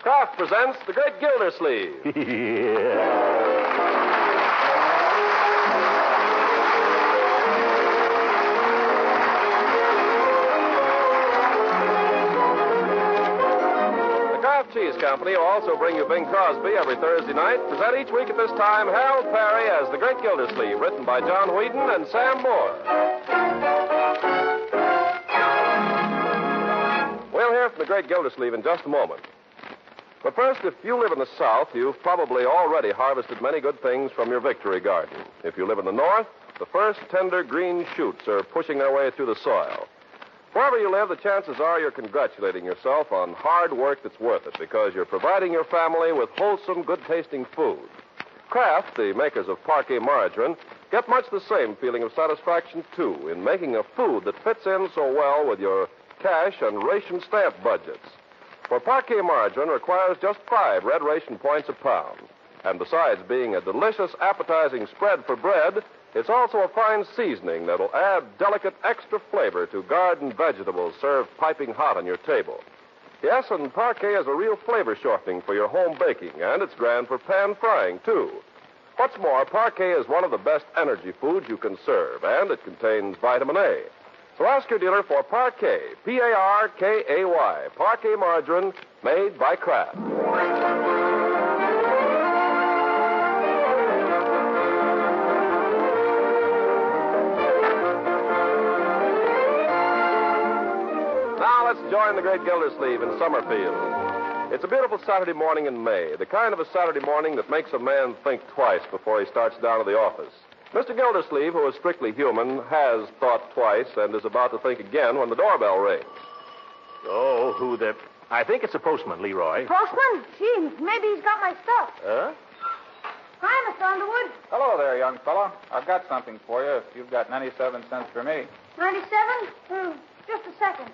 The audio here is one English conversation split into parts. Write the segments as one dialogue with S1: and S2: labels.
S1: Kraft presents The Great Gildersleeve. The Kraft Cheese Company will also bring you Bing Crosby every Thursday night. Present each week at this time Harold Perry as The Great Gildersleeve, written by John Whedon and Sam Moore. We'll hear from The Great Gildersleeve in just a moment. But first, if you live in the South, you've probably already harvested many good things from your victory garden. If you live in the North, the first tender green shoots are pushing their way through the soil. Wherever you live, the chances are you're congratulating yourself on hard work that's worth it because you're providing your family with wholesome, good-tasting food. Kraft, the makers of Parquet Margarine, get much the same feeling of satisfaction, too, in making a food that fits in so well with your cash and ration stamp budgets. For Parquet Margarine requires just 5 red ration points a pound. And besides being a delicious, appetizing spread for bread, it's also a fine seasoning that'll add delicate extra flavor to garden vegetables served piping hot on your table. Yes, and Parquet is a real flavor shortening for your home baking, and it's grand for pan frying, too. What's more, Parquet is one of the best energy foods you can serve, and it contains vitamin A. So ask your dealer for Parquet, P-A-R-K-A-Y, Parquet Margarine, made by Kraft. Now let's join the Great Gildersleeve in Summerfield. It's a beautiful Saturday morning in May, the kind of a Saturday morning that makes a man think twice before he starts down to the office. Mr. Gildersleeve, who is strictly human, has thought twice and is about to think again when the doorbell rings.
S2: Oh, who the... I think it's a postman, Leroy.
S3: Postman? Gee, maybe he's got my stuff.
S2: Huh?
S3: Hi, Mr. Underwood.
S4: Hello there, young fella. I've got something for you if you've got 97 cents for me.
S3: 97? Just a second.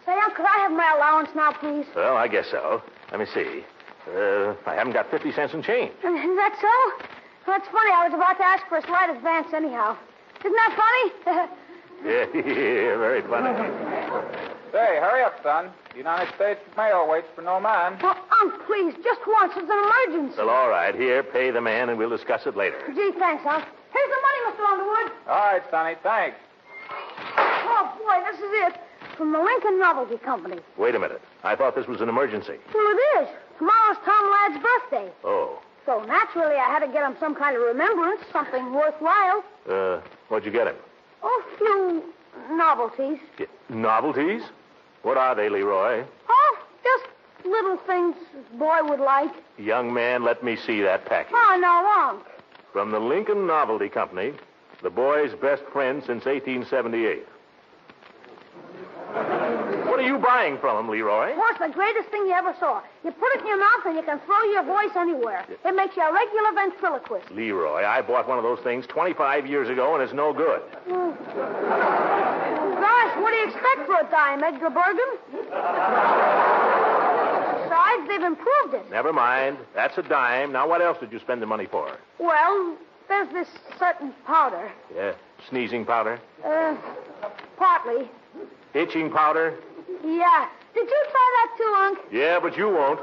S3: Say, could I have my allowance now, please?
S2: Well, I guess so. Let me see. I haven't got 50 cents in change.
S3: Is that so? Well, that's funny. I was about to ask for a slight advance anyhow. Isn't that funny?
S2: Yeah, very funny.
S4: Say, hurry up, son. The United States mail waits for no man.
S3: Well, please, just once. It's an emergency.
S2: Well, all right. Here, pay the man, and we'll discuss it later.
S3: Gee, thanks, Unc. Here's the money, Mr. Underwood.
S4: All right, Sonny, thanks.
S3: Oh, boy, this is it. From the Lincoln Novelty Company.
S2: Wait a minute. I thought this was an emergency.
S3: Well, it is. Tomorrow's Tom Ladd's birthday.
S2: Oh.
S3: So, naturally, I had to get him some kind of remembrance, something worthwhile.
S2: What'd you get him?
S3: Oh, a few novelties.
S2: Yeah, novelties? What are they, Leroy?
S3: Oh, just little things a boy would like.
S2: Young man, let me see that package.
S3: Oh, no, Unc.
S2: From the Lincoln Novelty Company, the boy's best friend since 1878. What are you buying from him, Leroy?
S3: Well, it's the greatest thing you ever saw. You put it in your mouth and you can throw your voice anywhere. It makes you a regular ventriloquist.
S2: Leroy, I bought one of those things 25 years ago, and it's no good.
S3: Gosh, what do you expect for a dime, Edgar Bergen? Besides, they've improved it.
S2: Never mind. That's a dime. Now, what else did you spend the money for?
S3: Well, there's this certain powder.
S2: Yeah, sneezing powder?
S3: Partly.
S2: Itching powder?
S3: Yeah. Did you try that too, Unc?
S2: Yeah, but you won't.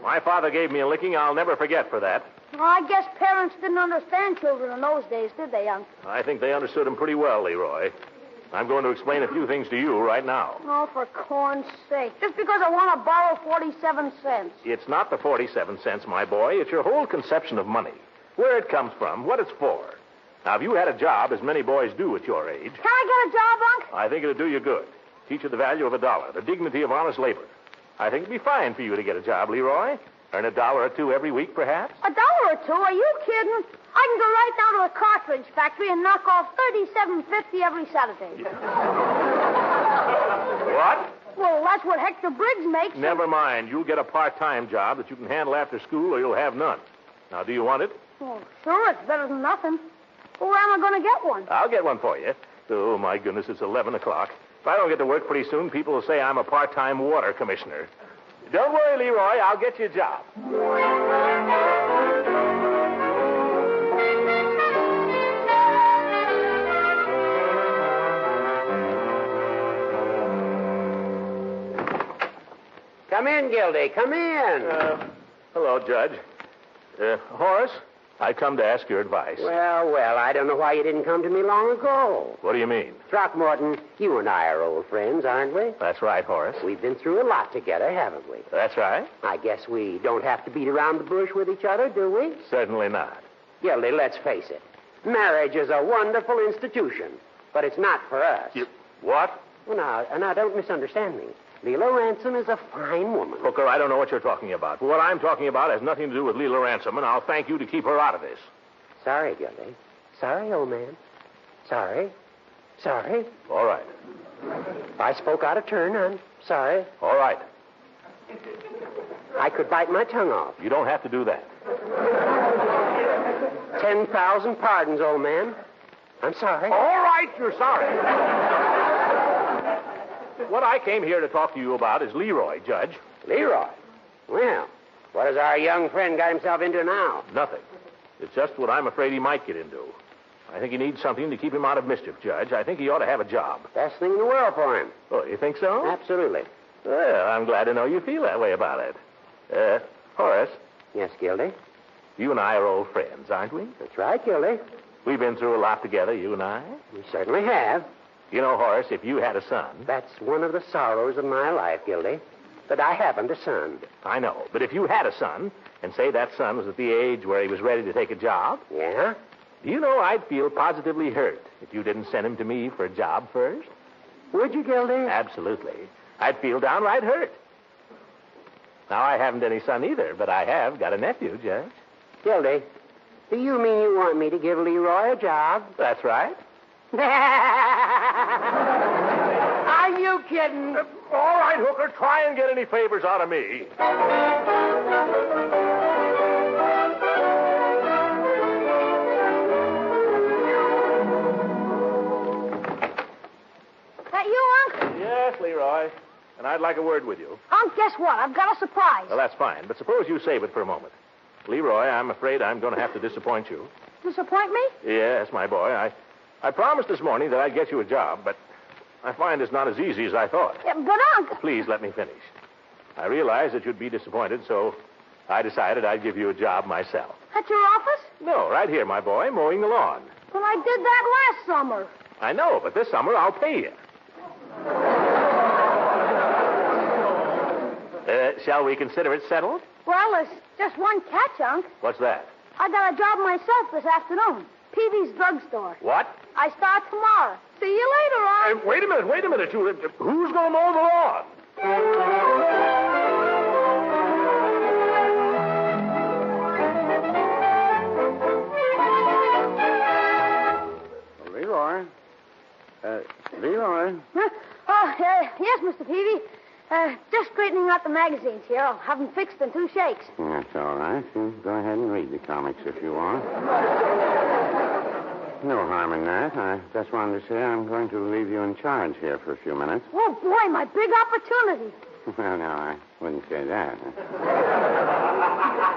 S2: My father gave me a licking I'll never forget for that.
S3: Well, I guess parents didn't understand children in those days, did they, Unc?
S2: I think they understood him pretty well, Leroy. I'm going to explain a few things to you right now.
S3: Oh, for corn's sake. Just because I want to borrow 47 cents.
S2: It's not the 47 cents, my boy. It's your whole conception of money. Where it comes from, what it's for. Now, if you had a job, as many boys do at your age...
S3: Can I get a job, Unc?
S2: I think it'd do you good. Teach you the value of $1, the dignity of honest labor. I think it'd be fine for you to get a job, Leroy. Earn $1 or $2 every week, perhaps.
S3: $1 or $2? Are you kidding? I can go right down to the cartridge factory and knock off $37.50 every Saturday.
S2: What?
S3: Well, that's what Hector Briggs makes.
S2: Never mind. You'll get a part-time job that you can handle after school, or you'll have none. Now, do you want it?
S3: Well, sure, it's better than nothing. Well, where am I going to get one?
S2: I'll get one for you. Oh, my goodness, it's 11 o'clock. If I don't get to work pretty soon, people will say I'm a part-time water commissioner. Don't worry, Leroy. I'll get you a job.
S5: Come in, Gildy. Come in.
S2: Hello, Judge. Horace, I come to ask your advice.
S5: Well, I don't know why you didn't come to me long ago.
S2: What do you mean?
S5: Throckmorton, you and I are old friends, aren't we?
S2: That's right, Horace.
S5: We've been through a lot together, haven't we?
S2: That's right.
S5: I guess we don't have to beat around the bush with each other, do we?
S2: Certainly not.
S5: Gildy, let's face it. Marriage is a wonderful institution, but it's not for us.
S2: What?
S5: Well, now, don't misunderstand me. Leela Ransom is a fine woman.
S2: Hooker, I don't know what you're talking about. What I'm talking about has nothing to do with Leela Ransom, and I'll thank you to keep her out of this.
S5: Sorry, Gildy. Sorry, old man. Sorry. Sorry.
S2: All right.
S5: If I spoke out of turn, I'm sorry.
S2: All right.
S5: I could bite my tongue off.
S2: You don't have to do that.
S5: 10,000 pardons, old man. I'm sorry.
S2: All right, you're sorry. What I came here to talk to you about is Leroy, Judge.
S5: Leroy? Well, what has our young friend got himself into now?
S2: Nothing. It's just what I'm afraid he might get into. I think he needs something to keep him out of mischief, Judge. I think he ought to have a job.
S5: Best thing in the world for him.
S2: Oh, you think so?
S5: Absolutely.
S2: Well, I'm glad to know you feel that way about it. Horace.
S5: Yes, Gildy?
S2: You and I are old friends, aren't we?
S5: That's right, Gildy.
S2: We've been through a lot together, you and I.
S5: We certainly have.
S2: You know, Horace, if you had a son...
S5: That's one of the sorrows of my life, Gildy, that I haven't a son.
S2: I know, but if you had a son, and say that son was at the age where he was ready to take a job...
S5: Yeah?
S2: Do you know I'd feel positively hurt if you didn't send him to me for a job first?
S5: Would you, Gildy?
S2: Absolutely. I'd feel downright hurt. Now, I haven't any son either, but I have got a nephew, Judge.
S5: Gildy, do you mean you want me to give Leroy a job?
S2: That's right.
S5: Are you kidding?
S2: All right, Hooker, try and get any favors out of me.
S3: That you, Unc?
S2: Yes, Leroy. And I'd like a word with you.
S3: Unc, guess what? I've got a surprise.
S2: Well, that's fine, but suppose you save it for a moment. Leroy, I'm afraid I'm going to have to disappoint you.
S3: Disappoint me?
S2: Yes, my boy. I promised this morning that I'd get you a job, but I find it's not as easy as I thought.
S3: Yeah, but, Unc...
S2: Please let me finish. I realized that you'd be disappointed, so I decided I'd give you a job myself.
S3: At your office?
S2: No, right here, my boy, mowing the lawn.
S3: Well, I did that last summer.
S2: I know, but this summer I'll pay you. Shall we consider it settled?
S3: Well, there's just one catch, Unc.
S2: What's that?
S3: I got a job myself this afternoon. Peavy's drugstore.
S2: What?
S3: I start tomorrow. See you later, Unc.
S2: Wait a minute. Who's going to mow the lawn?
S4: Leroy. Leroy.
S3: Huh? Oh, yes, Mr. Peavy. Just straightening out the magazines here. I'll have them fixed in 2 shakes.
S6: That's all right. You go ahead and read the comics if you want. No harm in that. I just wanted to say I'm going to leave you in charge here for a few minutes.
S3: Oh, boy, my big opportunity.
S6: Well, no, I wouldn't say that.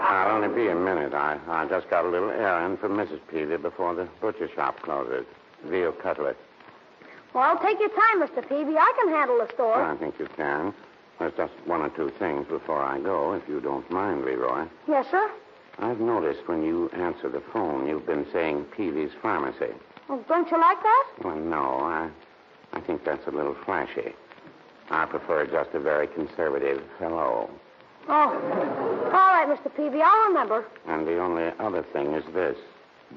S6: I'll only be a minute. I just got a little errand for Mrs. Peavy before the butcher shop closes. Veal cutlet.
S3: Well, I'll take your time, Mr. Peavy. I can handle the store.
S6: I think you can. There's just 1 or 2 things before I go, if you don't mind, Leroy.
S3: Yes, sir?
S6: I've noticed when you answer the phone, you've been saying Peavy's Pharmacy.
S3: Oh, don't you like that?
S6: Well, no, I think that's a little flashy. I prefer just a very conservative hello.
S3: Oh, all right, Mr. Peavy. I'll remember.
S6: And the only other thing is this.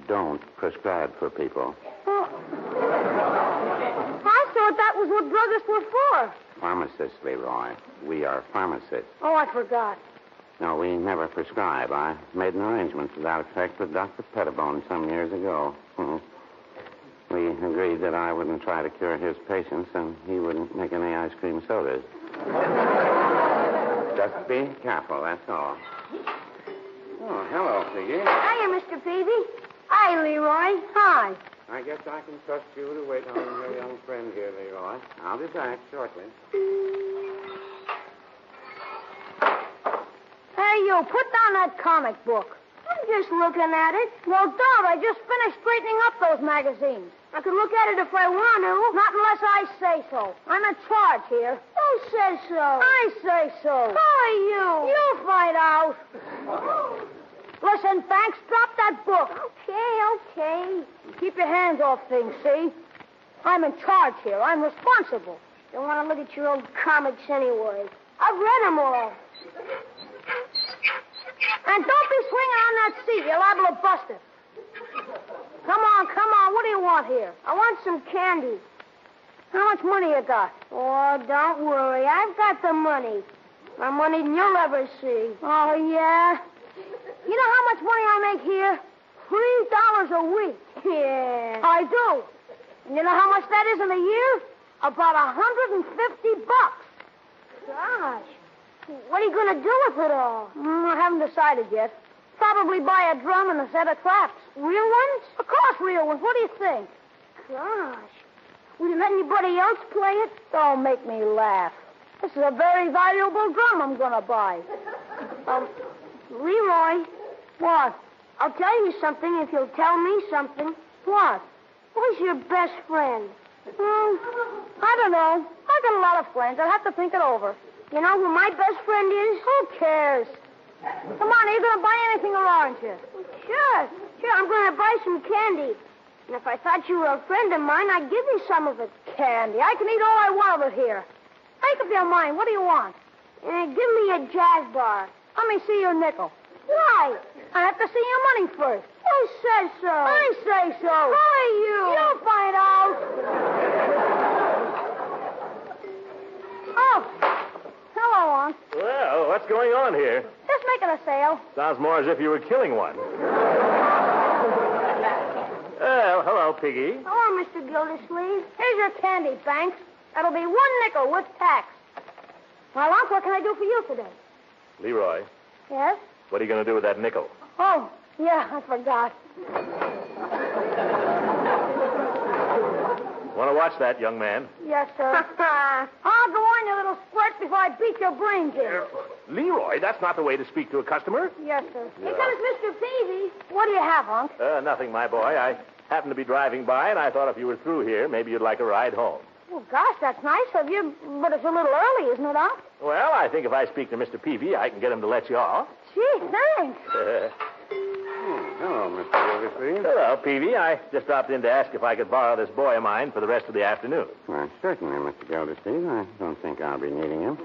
S6: Don't prescribe for people.
S3: Oh. I thought that was what druggists were for.
S6: Pharmacists, Leroy. We are pharmacists.
S3: Oh, I forgot.
S6: No, we never prescribe. I made an arrangement to that effect with Dr. Pettibone some years ago. We agreed that I wouldn't try to cure his patients, and he wouldn't make any ice cream sodas. Just be careful, that's all. Oh, hello, Piggy.
S3: Hiya, Mr. Peavy. Hi, Leroy. Hi.
S6: I guess I can trust you to wait on your young friend here, Leroy. I'll be back shortly.
S3: Hey, you, put down that comic book. I'm just looking at it. No doubt, I just finished straightening up those magazines. I can look at it if I want to, not unless I say so. I'm in charge here. Who says so? I say so. Who are you? You'll find out. Listen, Banks, drop that book. Okay. Keep your hands off things, see? I'm in charge here. I'm responsible. Don't want to look at your old comics anyway. I've read them all. And don't be swinging on that seat. You're liable to bust it. Come on. What do you want here? I want some candy. How much money you got? Oh, don't worry. I've got the money. More money than you'll ever see. Oh, yeah? You know how much money I make here? $3 a week. Yeah. I do. And you know how much that is in a year? About $150. Gosh. What are you going to do with it all? I haven't decided yet. Probably buy a drum and a set of traps. Real ones? Of course, real ones. What do you think? Gosh. Will you let anybody else play it? Don't make me laugh. This is a very valuable drum I'm going to buy. Leroy. What? I'll tell you something if you'll tell me something. What? Who's your best friend? I don't know. I've got a lot of friends. I'll have to think it over. You know who my best friend is? Who cares? Come on, are you going to buy anything or aren't you? Sure. I'm going to buy some candy. And if I thought you were a friend of mine, I'd give you some of it. Candy. I can eat all I want of it here. Make up your mind. What do you want? Give me a jazz bar. Let me see your nickel. Why? I have to see your money first. Who says so? I say so. Who are you? You'll find out. Oh. Hello, Unc.
S2: Well, what's going on here?
S3: Just making a sale.
S2: Sounds more as if you were killing one. Hello, Piggy.
S3: Hello, Mr. Gildersleeve. Here's your candy, Banks. That'll be $1 nickel with tax. Well, Unc, what can I do for you today?
S2: Leroy,
S3: Yes?
S2: what are you going to do with that nickel?
S3: Oh, yeah, I forgot.
S2: Want to watch that, young man?
S3: Yes, sir. I'll go on, you little squirt, before I beat your brains in.
S2: Leroy, that's not the way to speak to a customer.
S3: Yes, sir. Here comes Mr. Peavy. What do you have, Unc?
S2: Nothing, my boy. I happened to be driving by, and I thought if you were through here, maybe you'd like a ride home.
S3: Well, gosh, that's nice of you, but it's a little early, isn't it, Unc?
S2: Well, I think if I speak to Mr. Peavy, I can get him to let you off.
S3: Gee, thanks.
S6: Hello, Mr. Gildersleeve.
S2: Hello, Peavy. I just dropped in to ask if I could borrow this boy of mine for the rest of the afternoon.
S6: Well, certainly, Mr. Gildersleeve. I don't think I'll be needing him.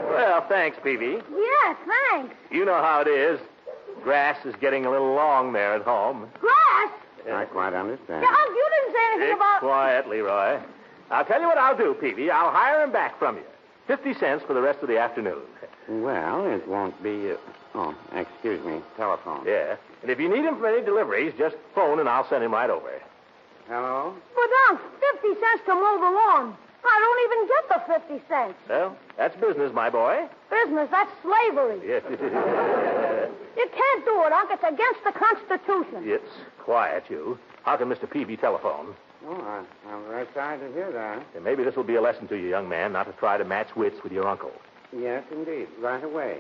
S2: Well, thanks, Peavy.
S3: Yeah, thanks.
S2: You know how it is. Grass is getting a little long there at home.
S3: Grass?
S6: I quite understand.
S3: Yeah, Unc, you didn't say anything about...
S2: Quiet, Leroy. I'll tell you what I'll do, Peavy. I'll hire him back from you. 50 cents for the rest of the afternoon.
S6: Well, it won't be... excuse me, telephone.
S2: Yeah. And if you need him for any deliveries, just phone and I'll send him right over.
S6: Hello?
S3: But, Unc, 50 cents to mow the lawn. I don't even get the 50 cents.
S2: Well, that's business, my boy.
S3: Business, that's slavery.
S2: Yes.
S3: You can't do it, Unc. It's against the Constitution.
S2: It's quiet, you. How can Mr. Peavy telephone?
S6: Oh, I'm very sorry to hear that.
S2: And maybe this will be a lesson to you, young man, not to try to match wits with your uncle.
S6: Yes, indeed. Right away.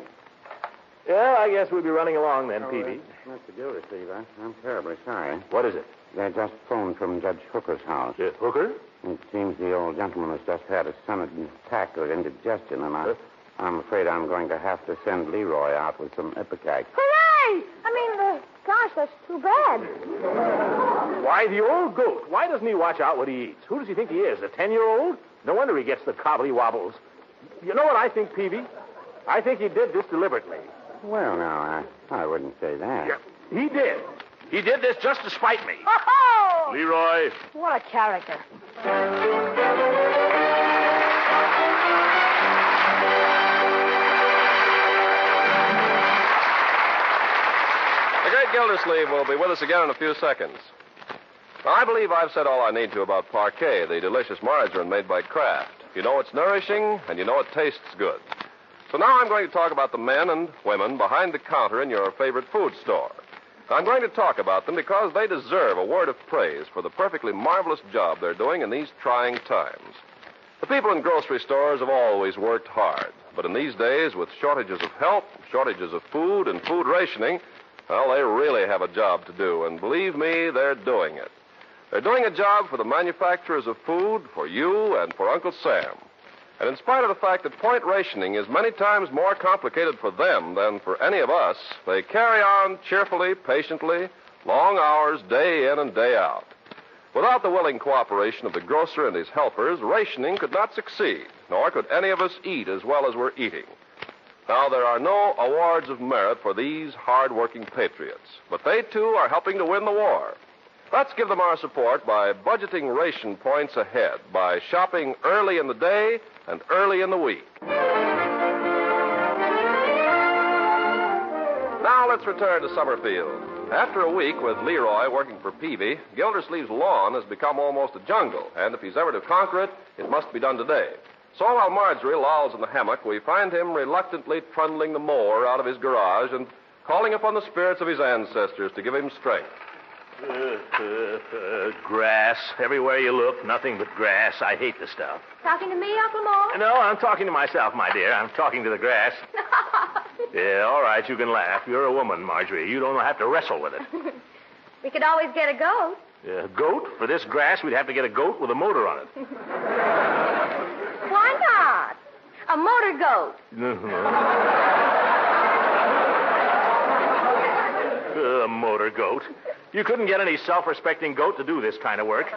S2: Well, I guess we'll be running along then, Peavy.
S6: Mr. Gildersleeve, I'm terribly sorry.
S2: What is it?
S6: They just phoned from Judge Hooker's house.
S2: Hooker?
S6: It seems the old gentleman has just had a sudden attack of indigestion, and I'm afraid I'm going to have to send Leroy out with some ipecac.
S3: Hooray! Gosh, that's too bad.
S2: Why, the old goat. Why doesn't he watch out what he eats? Who does he think he is, a 10-year-old? No wonder he gets the cobbly wobbles. You know what I think, Peavy? I think he did this deliberately.
S6: Well, now, I wouldn't say that.
S2: Yeah, he did. He did this just to spite me.
S3: Oh!
S2: Leroy.
S3: What a character.
S1: The great Gildersleeve will be with us again in a few seconds. Now, I believe I've said all I need to about Parquet, the delicious margarine made by Kraft. You know it's nourishing, and you know it tastes good. So now I'm going to talk about the men and women behind the counter in your favorite food store. I'm going to talk about them because they deserve a word of praise for the perfectly marvelous job they're doing in these trying times. The people in grocery stores have always worked hard, but in these days, with shortages of help, shortages of food, and food rationing, Well, they really have a job to do, and believe me, they're doing it. They're doing a job for the manufacturers of food, for you, and for Uncle Sam. And in spite of the fact that point rationing is many times more complicated for them than for any of us, they carry on cheerfully, patiently, long hours, day in and day out. Without the willing cooperation of the grocer and his helpers, rationing could not succeed, nor could any of us eat as well as we're eating. Now, there are no awards of merit for these hard-working patriots, but they, too, are helping to win the war. Let's give them our support by budgeting ration points ahead, by shopping early in the day and early in the week. Now, let's return to Summerfield. After a week with Leroy working for Peavy, Gildersleeve's lawn has become almost a jungle, and if he's ever to conquer it, it must be done today. So while Marjorie lolls in the hammock, we find him reluctantly trundling the mower out of his garage and calling upon the spirits of his ancestors to give him strength.
S2: Grass. Everywhere you look, nothing but grass. I hate the stuff.
S3: Talking to me, Uncle Mort?
S2: No, I'm talking to myself, my dear. I'm talking to the grass. Yeah, all right, you can laugh. You're a woman, Marjorie. You don't have to wrestle with it.
S3: We could always get a goat.
S2: A goat? For this grass, we'd have to get a goat with a motor on it.
S3: Why not? A motor goat.
S2: A motor goat. You couldn't get any self-respecting goat to do this kind of work.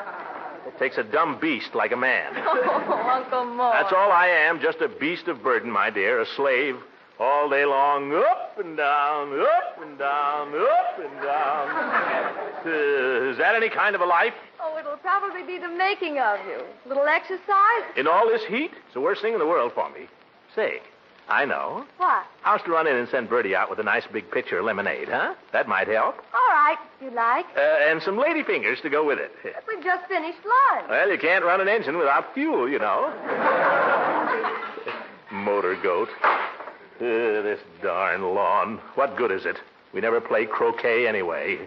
S2: It takes a dumb beast like a man.
S3: Oh, Uncle Mort.
S2: That's all I am, just a beast of burden, my dear, a slave. All day long, up and down, up and down, up and down. Is that any kind of a life?
S3: Oh, it'll probably be the making of you. A little exercise?
S2: In all this heat? It's the worst thing in the world for me. Say, I know.
S3: What?
S2: How's to run in and send Bertie out with a nice big pitcher of lemonade, huh? That might help.
S3: All right, if you like.
S2: And some lady fingers to go with it.
S3: We've just finished lunch.
S2: Well, you can't run an engine without fuel, you know. Motor goat. This darn lawn. What good is it? We never play croquet anyway.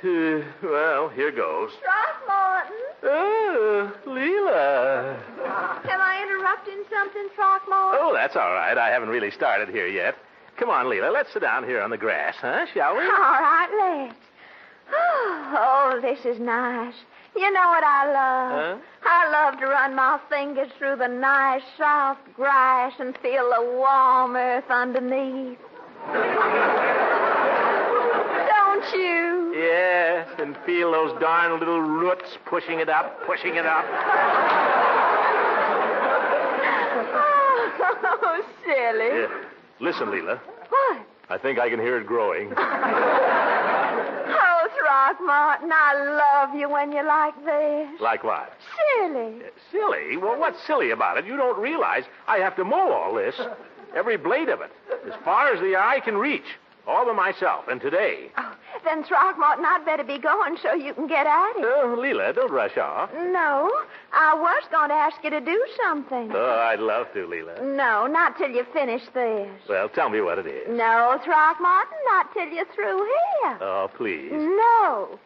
S2: Well, here goes.
S3: Throckmorton?
S2: Oh, Leela.
S3: Am I interrupting something, Throckmorton?
S2: Oh, that's all right. I haven't really started here yet. Come on, Leela. Let's sit down here on the grass, huh? Shall we?
S3: All right, let's. Oh, this is nice. You know what I love?
S2: Huh?
S3: I love to run my fingers through the nice, soft grass and feel the warm earth underneath. Don't you?
S2: Yes, and feel those darn little roots pushing it up, pushing it up.
S3: Oh, silly.
S2: Yeah. Listen, Leela.
S3: What?
S2: I think I can hear it growing.
S3: Oh, Throckmorton, I love you when you're like this.
S2: Like what?
S3: Silly.
S2: Silly? Well, what's silly about it? You don't realize I have to mow all this. Every blade of it. As far as the eye can reach. All by myself. And today.
S3: Oh, then, Throckmorton, I'd better be going so you can get at it.
S2: Oh, Leela, don't rush off.
S3: No, I was going to ask you to do something.
S2: Oh, I'd love to, Leela.
S3: No, not till you finish this.
S2: Well, tell me what it is.
S3: No, Throckmorton, not till you're through here.
S2: Oh, please.
S3: No.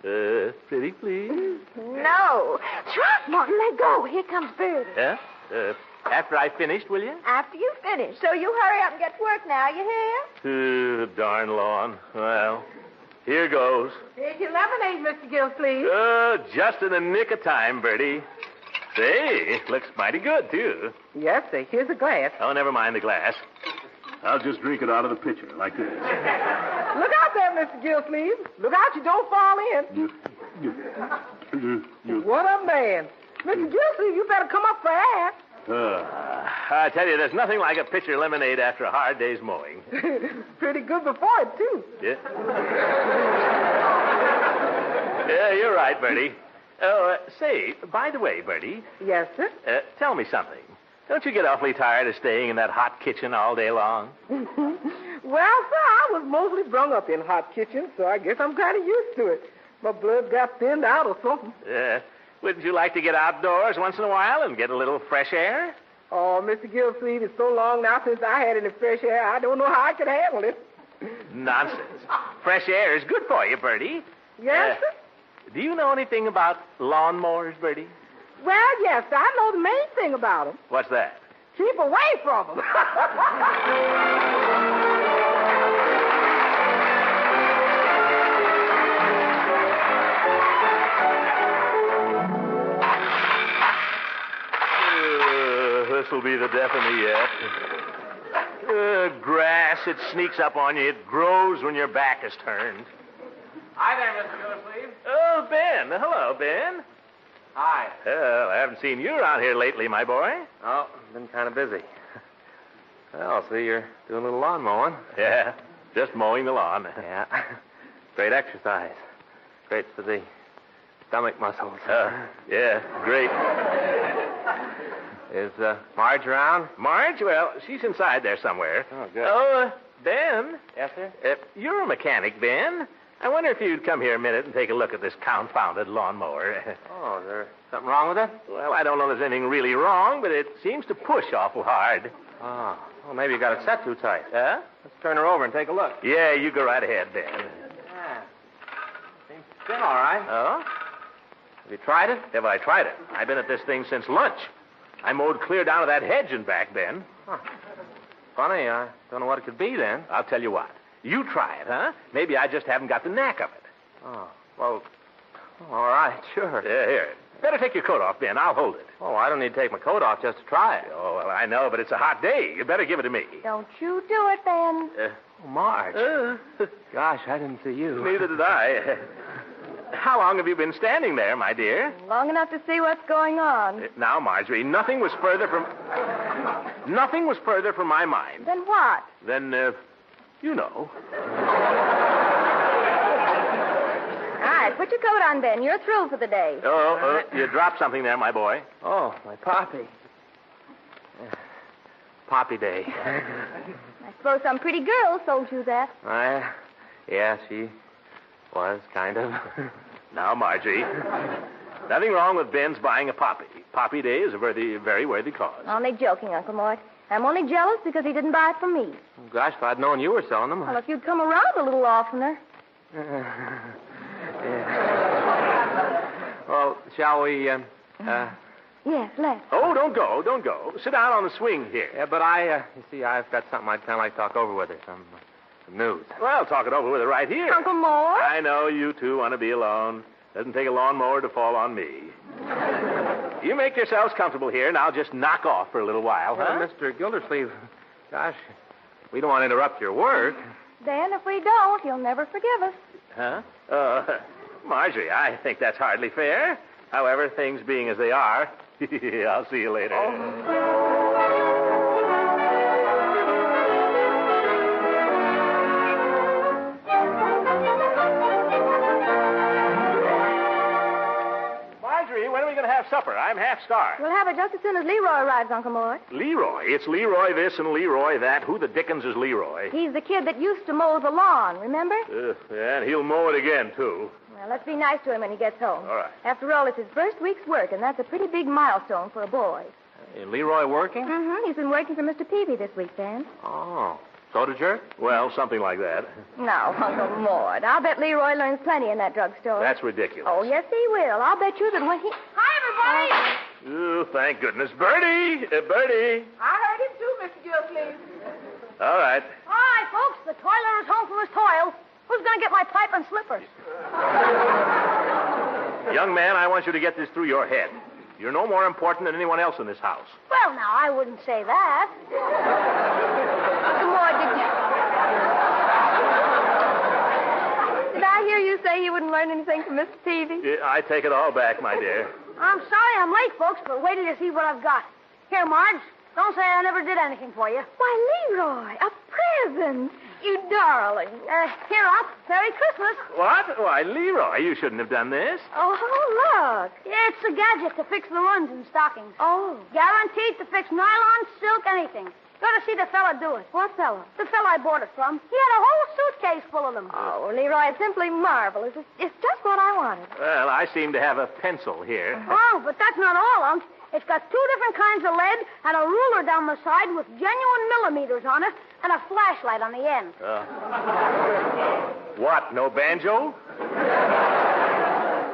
S2: Pretty please.
S3: No. Throckmorton, let go. Here comes Bertie.
S2: Yeah? After I finished, will you?
S3: After you finish. So you hurry up and get to work now, you hear?
S2: Darn lawn. Well, here goes.
S3: Here's your lemonade, Mr. Gilsleeve.
S2: Just in the nick of time, Bertie. Say, looks mighty good, too.
S7: Yes, sir. Here's a glass.
S2: Oh, never mind the glass.
S8: I'll just drink it out of the pitcher, like this.
S7: Look out there, Mr. Gilsleeve. Look out you don't fall in. What a man. Mr. Gilsleeve, you better come up for air.
S2: I tell you, there's nothing like a pitcher of lemonade after a hard day's mowing.
S7: Pretty good before it, too.
S2: Yeah? Yeah, you're right, Bertie. Oh, say, by the way, Bertie.
S7: Yes, sir.
S2: Tell me something. Don't you get awfully tired of staying in that hot kitchen all day long?
S7: Well, sir, I was mostly brung up in hot kitchens, so I guess I'm kind of used to it. My blood got thinned out or something.
S2: Wouldn't you like to get outdoors once in a while and get a little fresh air?
S7: Oh, Mr. Gilsleeve, it's so long now since I had any fresh air, I don't know how I could handle it.
S2: Nonsense. Fresh air is good for you, Bertie.
S7: Yes, sir?
S2: Do you know anything about lawnmowers, Bertie?
S7: Well, yes, sir. I know the main thing about them.
S2: What's that?
S7: Keep away from them.
S2: This'll be the death of me yet. Grass, it sneaks up on you. It grows when your back is turned.
S4: Hi there, Mr. Gildersleeve.
S2: Oh, Ben. Hello, Ben.
S4: Hi.
S2: Well, I haven't seen you around here lately, my boy.
S4: Oh, been kind of busy. Well, see, you're doing a little lawn mowing.
S2: Yeah, just mowing the lawn.
S4: Yeah. Great exercise. Great for the stomach muscles.
S2: Yeah, great.
S4: Is Marge around?
S2: Marge? Well, she's inside there somewhere.
S4: Oh, good.
S2: Oh, Ben.
S4: Yes, sir?
S2: You're a mechanic, Ben. I wonder if you'd come here a minute and take a look at this confounded lawnmower.
S4: Oh, is there something wrong with it?
S2: Well, I don't know if there's anything really wrong, but it seems to push awful hard.
S4: Oh, well, maybe you got it set too tight.
S2: Huh?
S4: Let's turn her over and take a look.
S2: Yeah, you go right ahead, Ben.
S4: Yeah. Seems to spin all right.
S2: Oh?
S4: Have you tried it?
S2: Have I tried it? I've been at this thing since lunch. I mowed clear down to that hedge and back, Ben.
S4: Huh. Funny, I don't know what it could be then.
S2: I'll tell you what. You try it, huh? Maybe I just haven't got the knack of it.
S4: Oh, well, all right, sure.
S2: Yeah, here. Better take your coat off, Ben. I'll hold it.
S4: Oh, I don't need to take my coat off just to try it.
S2: Oh, well, I know, but it's a hot day. You better give it to me.
S3: Don't you do it, Ben.
S4: Oh, Marge. Gosh, I didn't see you.
S2: Neither did I. How long have you been standing there, my dear?
S3: Long enough to see what's going on.
S2: Now, Marjorie, nothing was further from my mind
S3: Then what?
S2: than, you know.
S3: All right, put your coat on, Ben. You're through for the day.
S2: Oh, you dropped something there, my boy.
S4: Oh, my poppy. Poppy day.
S3: I suppose some pretty girl sold you that.
S4: Yeah, she was, kind of.
S2: Now, Margie, nothing wrong with Ben's buying a poppy. Poppy Day is a very worthy cause.
S3: Only joking, Uncle Mort. I'm only jealous because he didn't buy it for me.
S4: Oh, gosh, if I'd known you were selling them.
S3: Well, if you'd come around a little oftener.
S4: Well, shall we,
S3: Yes, let's.
S2: Oh, don't go. Sit down on the swing here.
S4: Yeah, but you see, I've got something I'd kind of like to talk over with her. Some news.
S2: Well, talk it over with her right here.
S3: Uncle Mort?
S2: I know you two want to be alone. Doesn't take a lawnmower to fall on me. You make yourselves comfortable here, and I'll just knock off for a little while, huh?
S4: Well, Mr. Gildersleeve, gosh, we don't want to interrupt your work.
S3: Then if we don't, you'll never forgive us.
S2: Huh? Marjorie, I think that's hardly fair. However, things being as they are, I'll see you later. Marjorie, when are we going to have supper? I'm half starved.
S3: We'll have it just as soon as Leroy arrives, Uncle Mort.
S2: Leroy? It's Leroy this and Leroy that. Who the dickens is Leroy?
S3: He's the kid that used to mow the lawn, remember?
S2: Yeah, and he'll mow it again, too.
S3: Well, let's be nice to him when he gets home.
S2: All right.
S3: After all, it's his first week's work, and that's a pretty big milestone for a boy.
S4: Is Leroy working?
S3: Mm-hmm. He's been working for Mr. Peavy this week, Dan.
S4: Oh, soda jerk?
S2: Well, something like that.
S3: Now, Uncle Mort, I'll bet Leroy learns plenty in that drugstore.
S2: That's ridiculous.
S3: Oh, yes, he will. I'll bet you that when he... Hi, everybody!
S2: Oh, thank goodness. Bertie! Bertie!
S7: I heard him too, Mr. Gildersleeve.
S2: All right.
S3: Hi, folks. The toiler is home from his toil. Who's going to get my pipe and slippers?
S2: Young man, I want you to get this through your head. You're no more important than anyone else in this house.
S3: Well, now, I wouldn't say that. Uncle Mort, did I hear you say you wouldn't learn anything from Mr. Peavy?
S2: Yeah, I take it all back, my dear.
S3: I'm sorry I'm late, folks, but wait till you see what I've got. Here, Marge, don't say I never did anything for you. Why, Leroy, a present. You darling. Here, Unc. Merry Christmas.
S2: What? Why, Leroy, you shouldn't have done this.
S3: Oh, look. It's a gadget to fix the runs in stockings. Oh. Guaranteed to fix nylon, silk, anything. Got to see the fella do it. What fella? The fella I bought it from. He had a whole suitcase full of them. Oh, Leroy, it's simply marvelous. It's just what I wanted.
S2: Well, I seem to have a pencil here.
S3: Oh, but that's not all, Unc. It's got 2 different kinds of lead and a ruler down the side with genuine millimeters on it and a flashlight on the end.
S2: What, no banjo?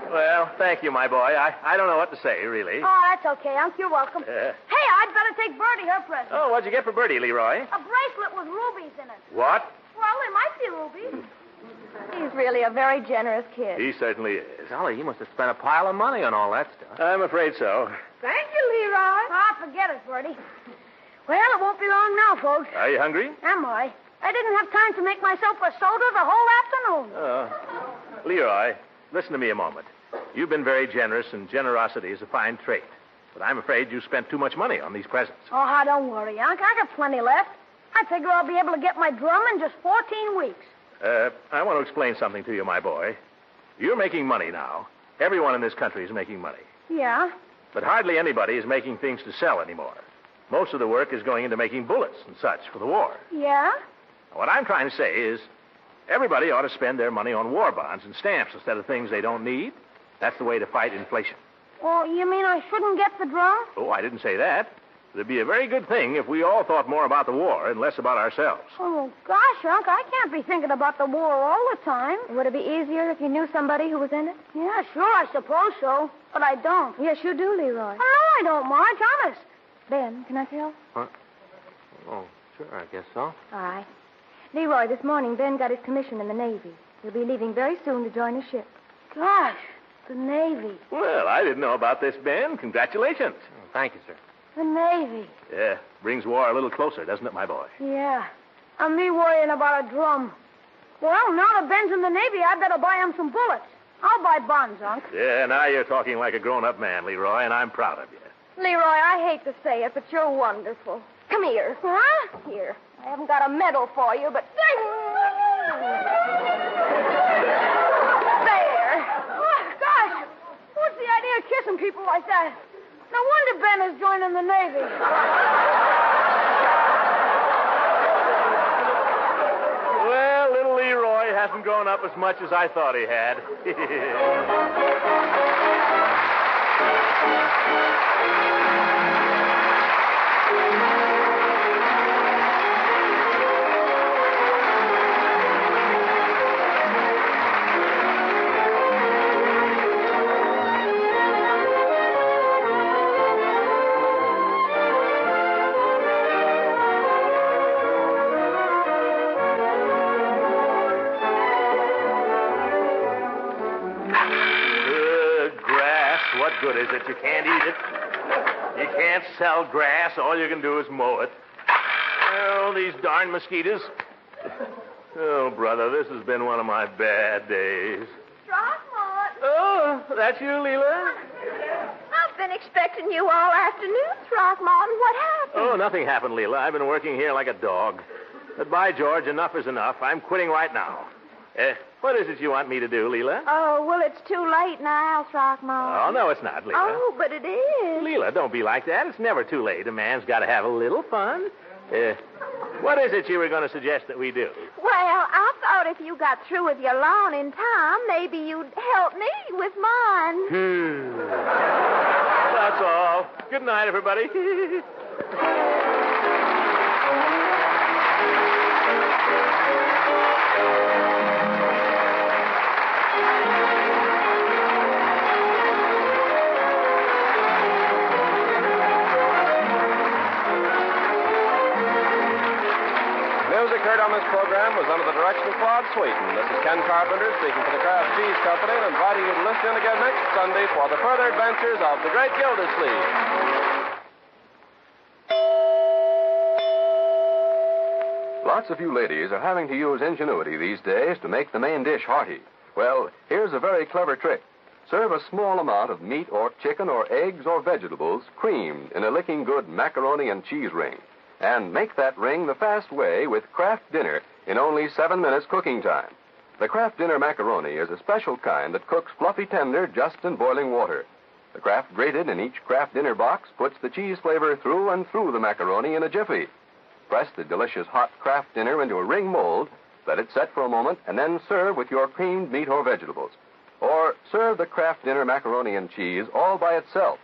S2: Well, thank you, my boy. I don't know what to say, really.
S3: Oh, that's okay, Unc. You're welcome. Hey, I'd better take Bertie her present.
S2: Oh, what'd you get for Bertie, Leroy?
S3: A bracelet with rubies in it.
S2: What?
S3: Well, they might be rubies.
S9: He's really a very generous kid.
S8: He certainly is.
S2: Golly, he must have spent a pile of money on all that stuff.
S8: I'm afraid so.
S3: Thank you, Leroy. Ah, forget it, Bertie. Well, it won't be long now, folks.
S8: Are you hungry?
S3: Am I? I didn't have time to make myself a soda the whole afternoon.
S2: Leroy, listen to me a moment. You've been very generous, and generosity is a fine trait. But I'm afraid you spent too much money on these presents.
S3: Oh, don't worry, Unc. I got plenty left. I figure I'll be able to get my drum in just 14 weeks.
S2: I want to explain something to you, my boy. You're making money now. Everyone in this country is making money.
S3: Yeah?
S2: But hardly anybody is making things to sell anymore. Most of the work is going into making bullets and such for the war.
S3: Yeah?
S2: What I'm trying to say is everybody ought to spend their money on war bonds and stamps instead of things they don't need. That's the way to fight inflation.
S3: Oh, you mean I shouldn't get the drum?
S2: Oh, I didn't say that. It'd be a very good thing if we all thought more about the war and less about ourselves.
S3: Oh, gosh, Unc, I can't be thinking about the war all the time.
S9: Would it be easier if you knew somebody who was in it?
S3: Yeah, sure, I suppose so. But I don't.
S9: Yes, you do, Leroy.
S3: Oh, I don't, Marge, honest.
S9: Ben, can I tell?
S2: Huh? Oh, sure, I guess so.
S9: All right. Leroy, this morning, Ben got his commission in the Navy. He'll be leaving very soon to join a ship.
S3: Gosh, the Navy.
S2: Well, I didn't know about this, Ben. Congratulations.
S5: Thank you, sir.
S3: The Navy.
S2: Yeah, brings war a little closer, doesn't it, my boy?
S3: Yeah. And me worrying about a drum. Well, now that Ben's in the Navy, I better buy him some bullets. I'll buy bonds, Unc.
S2: Yeah, now you're talking like a grown-up man, Leroy, and I'm proud of you.
S9: Leroy, I hate to say it, but you're wonderful. Come here.
S3: Huh?
S9: Here. I haven't got a medal for you, but... There.
S3: Oh, gosh. What's the idea of kissing people like that? No wonder Ben is joining the Navy.
S2: Well, little Leroy hasn't grown up as much as I thought he had. What good is it? You can't eat it. You can't sell grass. All you can do is mow it. Oh, these darn mosquitoes. Oh, brother, this has been one of my bad days.
S9: Throckmorton.
S2: Oh, that's you, Leela?
S9: I've been expecting you all afternoon, Throckmorton. What happened?
S2: Oh, nothing happened, Leela. I've been working here like a dog. But by George, enough is enough. I'm quitting right now. What is it you want me to do, Leela?
S9: Oh, well, it's too late now, Throckmorton.
S2: Oh, no, it's not, Leela.
S9: Oh, but it is.
S2: Leela, don't be like that. It's never too late. A man's got to have a little fun. What is it you were going to suggest that we do?
S9: Well, I thought if you got through with your lawn in time, maybe you'd help me with mine.
S2: That's all. Good night, everybody.
S1: Music heard on this program was under the direction of Claude Sweeten. This is Ken Carpenter speaking for the Kraft Cheese Company and inviting you to listen in again next Sunday for the further adventures of the Great Gildersleeve.
S10: Lots of you ladies are having to use ingenuity these days to make the main dish hearty. Well, here's a very clever trick. Serve a small amount of meat or chicken or eggs or vegetables creamed in a licking good macaroni and cheese ring. And make that ring the fast way with Kraft Dinner in only 7 minutes cooking time. The Kraft Dinner macaroni is a special kind that cooks fluffy tender just in boiling water. The Kraft grated in each Kraft Dinner box puts the cheese flavor through and through the macaroni in a jiffy. Press the delicious hot Kraft Dinner into a ring mold, let it set for a moment, and then serve with your creamed meat or vegetables. Or serve the Kraft Dinner macaroni and cheese all by itself.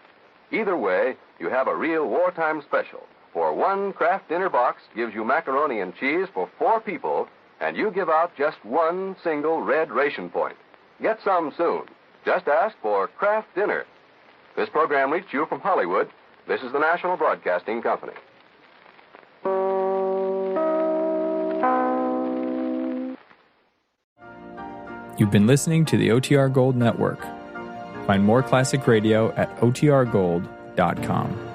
S10: Either way, you have a real wartime special. For one Kraft Dinner box gives you macaroni and cheese for 4 people, and you give out just one single red ration point. Get some soon. Just ask for Kraft Dinner. This program reached you from Hollywood. This is the National Broadcasting Company.
S11: You've been listening to the OTR Gold Network. Find more classic radio at otrgold.com.